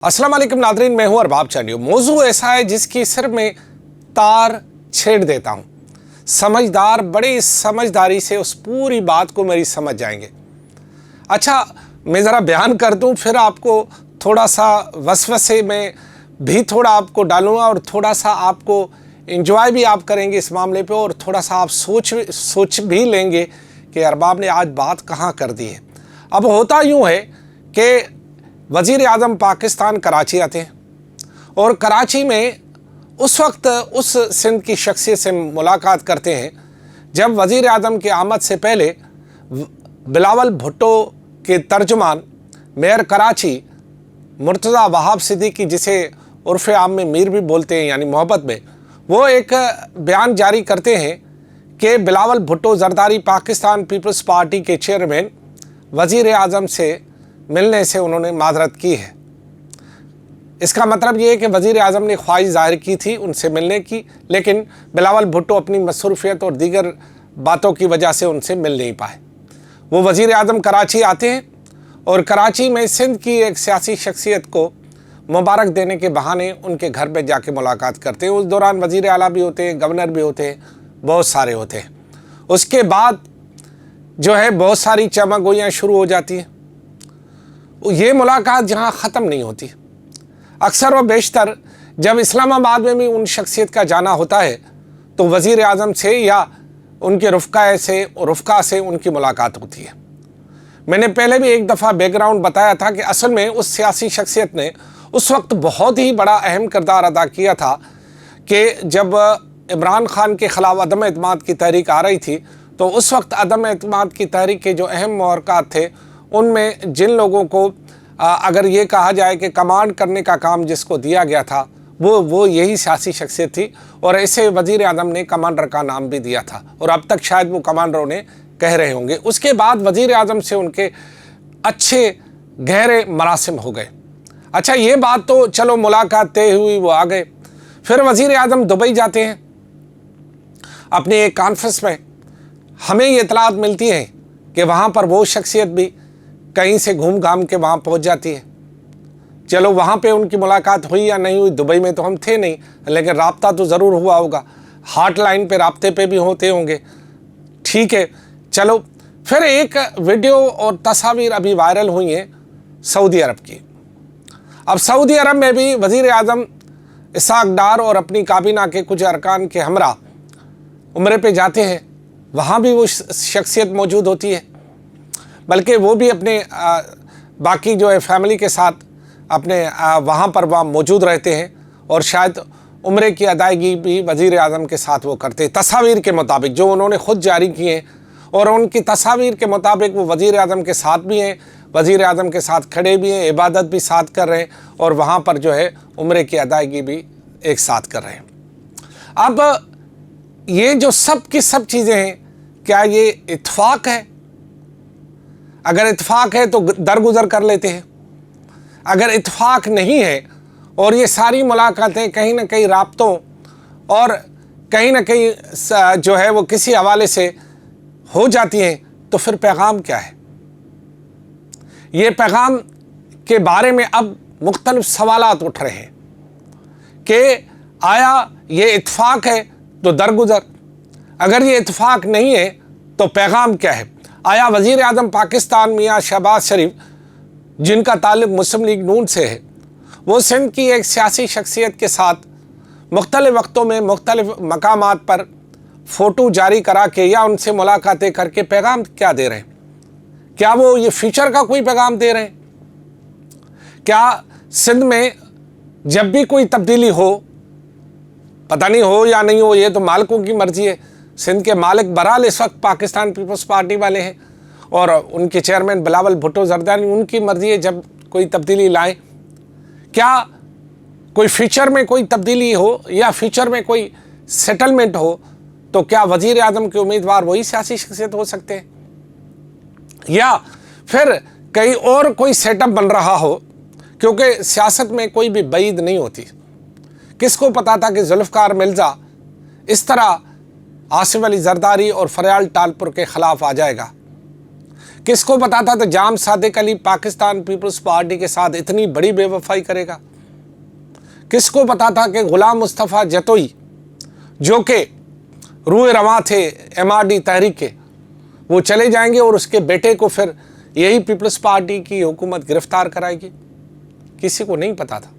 अस्सलाम वालेकुम नादरीन, मैं हूं अरबाब चांडियो। मौजू ऐसा है जिसकी सिर में तार छेड़ देता हूं। समझदार बड़ी समझदारी से उस पूरी बात को मेरी समझ जाएंगे। अच्छा, मैं ज़रा बयान कर दूं, फिर आपको थोड़ा सा वसवसे में भी थोड़ा आपको डालूंगा और थोड़ा सा आपको इंजॉय भी आप करेंगे इस मामले पे, और थोड़ा सा आप सोच भी लेंगे कि अरबाब ने आज बात कहाँ कर दी है। अब होता यूँ है कि वज़ीर आज़म पाकिस्तान कराची आते हैं और कराची में उस वक्त उस सिंध की शख्सियत से मुलाकात करते हैं जब वज़ीर आज़म की आमद से पहले बिलावल भुट्टो के तर्जुमान मेयर कराची मुर्तज़ा वहाब सिद्दीकी, जिसे उर्फ़ आम में मीर भी बोलते हैं यानी मोहब्बत में, वो एक बयान जारी करते हैं कि बिलावल भुट्टो ज़रदारी पाकिस्तान पीपल्स पार्टी के चेयरमैन वज़ीर आज़म से मिलने से उन्होंने माजरत की है। इसका मतलब ये है कि वज़ीर आज़म ने ख्वाहिश ज़ाहिर की थी उनसे मिलने की, लेकिन बिलावल भुट्टो अपनी मसरूफियत और दीगर बातों की वजह से उनसे मिल नहीं पाए। वो वज़ीर आज़म कराची आते हैं और कराची में सिंध की एक सियासी शख्सियत को मुबारक देने के बहाने उनके घर पे जाके मुलाकात करते हैं। उस दौरान वज़ीर आला भी होते हैं, गवर्नर भी होते हैं, बहुत सारे होते हैं। उसके बाद जो है बहुत सारी चमगोइयाँ शुरू हो जाती हैं। ये मुलाकात जहाँ ख़त्म नहीं होती। अक्सर व बेशतर जब इस्लामाबाद में भी उन शख्सियत का जाना होता है तो वज़ीर आज़म से या उनके रुफ़का से उनकी मुलाकात होती है। मैंने पहले भी एक दफ़ा बैकग्राउंड बताया था कि असल में उस सियासी शख्सियत ने उस वक्त बहुत ही बड़ा अहम किरदार अदा किया था कि जब इमरान खान के ख़िलाफ़ अदम एतमाद की तहरीक आ रही थी, तो उस वक्त अदम एतमाद की तहरीक के जो अहम महरक़ात थे उनमें जिन लोगों को अगर ये कहा जाए कि कमांड करने का काम जिसको दिया गया था वो यही सियासी शख्सियत थी, और ऐसे वज़ीर आज़म ने कमांडर का नाम भी दिया था और अब तक शायद वो कमांडरों ने कह रहे होंगे। उसके बाद वज़ीर आज़म से उनके अच्छे गहरे मरासिम हो गए। अच्छा, ये बात तो चलो मुलाकात तय हुई, वो आ गए। फिर वज़ीर आज़म दुबई जाते हैं अपने एक कॉन्फ्रेंस में। हमें ये इतलात मिलती है कि वहाँ पर वो शख्सियत भी कहीं से घूम घाम के वहाँ पहुँच जाती है। चलो, वहाँ पे उनकी मुलाकात हुई या नहीं हुई, दुबई में तो हम थे नहीं, लेकिन राब्ता तो ज़रूर हुआ होगा, हॉटलाइन पे राब्ते पे भी होते होंगे। ठीक है, चलो। फिर एक वीडियो और तस्वीर अभी वायरल हुई हैं सऊदी अरब की। अब सऊदी अरब में भी वज़ीर आज़म इसहाक डार और अपनी काबीना के कुछ अरकान के हमरा उम्रे पे जाते हैं। वहाँ भी वो शख्सियत मौजूद होती है, बल्कि वो भी अपने बाकी जो है फैमिली के साथ अपने वहाँ पर वह मौजूद रहते हैं, और शायद उम्रे की अदायगी भी वज़ीर आज़म के साथ वो करते हैं। तस्वीर के मुताबिक जो उन्होंने ख़ुद जारी किए हैं, और उनकी तस्वीर के मुताबिक वो वज़ीर आज़म के साथ भी हैं, वज़ीर आज़म के साथ खड़े भी हैं, इबादत भी साथ कर रहे हैं, और वहाँ पर जो है उम्रे की अदायगी भी एक साथ कर रहे हैं। अब ये जो सब की सब चीज़ें हैं, क्या ये इत्फाक है? अगर इत्फाक है तो दरगुजर कर लेते हैं। अगर इत्फाक नहीं है और ये सारी मुलाकातें कहीं ना कहीं राब्तों और कहीं ना कहीं जो है वो किसी हवाले से हो जाती हैं, तो फिर पैगाम क्या है? ये पैगाम के बारे में अब मुख्तलिफ सवालात उठ रहे हैं कि आया ये इत्फाक है तो दरगुजर, अगर ये इत्फाक नहीं है तो पैगाम क्या है? आया वज़ीर आज़म पाकिस्तान मियाँ शहबाज शरीफ, जिनका ताल्लुक़ मुस्लिम लीग नून से है, वो सिंध की एक सियासी शख्सियत के साथ मुख्तलिफ़ वक्तों में मुख्तलिफ़ मकामात पर फ़ोटो जारी करा के या उनसे मुलाकातें करके पैगाम क्या दे रहे हैं? क्या वो ये फ्यूचर का कोई पैगाम दे रहे हैं? क्या सिंध में जब भी कोई तब्दीली हो, पता नहीं हो या नहीं हो, ये तो मालिकों की मर्ज़ी है। सिंध के मालिक बहरहाल इस वक्त पाकिस्तान पीपल्स पार्टी वाले हैं, और उनके चेयरमैन बिलावल भुट्टो ज़रदारी, उनकी मर्ज़ी है जब कोई तब्दीली लाएं। क्या कोई फ्यूचर में कोई तब्दीली हो या फ्यूचर में कोई सेटलमेंट हो, तो क्या वज़ीर आज़म के उम्मीदवार वही सियासी शख्सियत हो सकते हैं, या फिर कहीं और कोई सेटअप बन रहा हो? क्योंकि सियासत में कोई भी बईद नहीं होती। किसको पता था कि जुल्फ़िकार मिर्ज़ा इस तरह आसिफ अली ज़रदारी और फरयाल टालपुर के ख़िलाफ़ आ जाएगा? کس کو پتا تھا کہ جام صادق علی پاکستان پیپلز پارٹی کے ساتھ اتنی بڑی بے وفائی کرے گا؟ کس کو پتا تھا کہ غلام مصطفیٰ جتوئی جو کہ روح رواں تھے MRD تحریک کے، وہ چلے جائیں گے اور اس کے بیٹے کو پھر یہی پیپلز پارٹی کی حکومت گرفتار کرائے گی؟ کسی کو نہیں پتا تھا.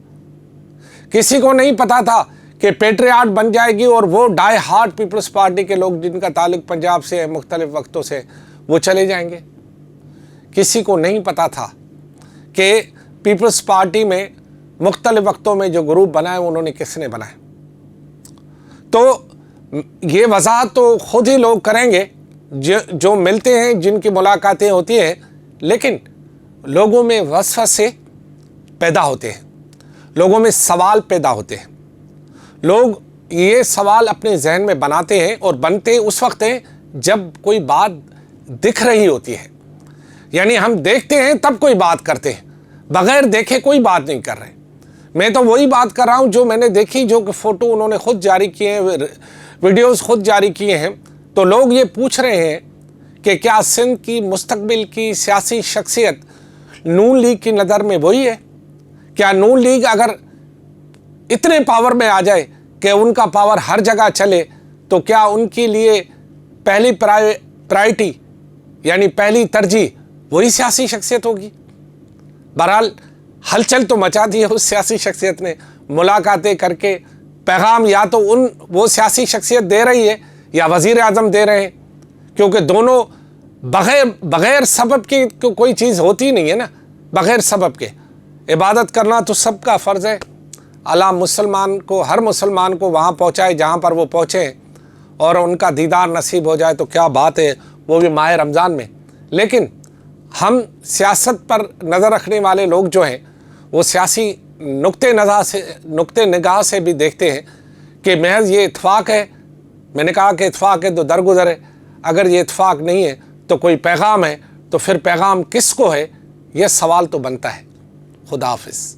کسی کو نہیں پتا تھا کہ پیٹریاٹ بن جائے گی اور وہ ڈائی ہارٹ پیپلز پارٹی کے لوگ جن کا تعلق پنجاب سے ہے مختلف وقتوں سے، وہ چلے جائیں گے. کسی کو نہیں پتا تھا کہ پیپلز پارٹی میں مختلف وقتوں میں جو گروپ بنائے انہوں نے کس نے بنائے. تو یہ وضاحت تو خود ہی لوگ کریں گے جو ملتے ہیں، جن کی ملاقاتیں ہوتی ہیں، لیکن لوگوں میں وسوسے پیدا ہوتے ہیں، لوگوں میں سوال پیدا ہوتے ہیں. لوگ یہ سوال اپنے ذہن میں بناتے ہیں اور بنتے اس وقت ہیں جب کوئی بات دکھ رہی ہوتی ہے. یعنی ہم دیکھتے ہیں تب کوئی بات کرتے ہیں، بغیر دیکھے کوئی بات نہیں کر رہے. میں تو وہی بات کر رہا ہوں جو میں نے دیکھی، جو کہ فوٹو انہوں نے خود جاری کیے ہیں، ویڈیوز خود جاری کیے ہیں. تو لوگ یہ پوچھ رہے ہیں کہ کیا سندھ کی مستقبل کی سیاسی شخصیت نون لیگ کی نظر میں وہی ہے؟ کیا نون لیگ اگر اتنے پاور میں آ جائے کہ ان کا پاور ہر جگہ چلے تو کیا ان کے لیے پہلی پرائرٹی یعنی پہلی ترجیح وہی سیاسی شخصیت ہوگی؟ بہرحال ہلچل تو مچا دی ہے اس سیاسی شخصیت نے، ملاقاتیں کر کے پیغام یا تو وہ سیاسی شخصیت دے رہی ہے یا وزیر اعظم دے رہے ہیں، کیونکہ دونوں بغیر سبب کی کوئی چیز ہوتی نہیں ہے نا. بغیر سبب کے عبادت کرنا تو سب کا فرض ہے. اللہ مسلمان کو، ہر مسلمان کو وہاں پہنچائے جہاں پر وہ پہنچے اور ان کا دیدار نصیب ہو جائے تو کیا بات ہے، وہ بھی ماہ رمضان میں. لیکن ہم سیاست پر نظر رکھنے والے لوگ جو ہیں وہ سیاسی نقطۂ نگاہ سے بھی دیکھتے ہیں کہ محض یہ اتفاق ہے. میں نے کہا کہ اتفاق ہے تو درگزر ہے. اگر یہ اتفاق نہیں ہے تو کوئی پیغام ہے، تو پھر پیغام کس کو ہے، یہ سوال تو بنتا ہے. خدا حافظ.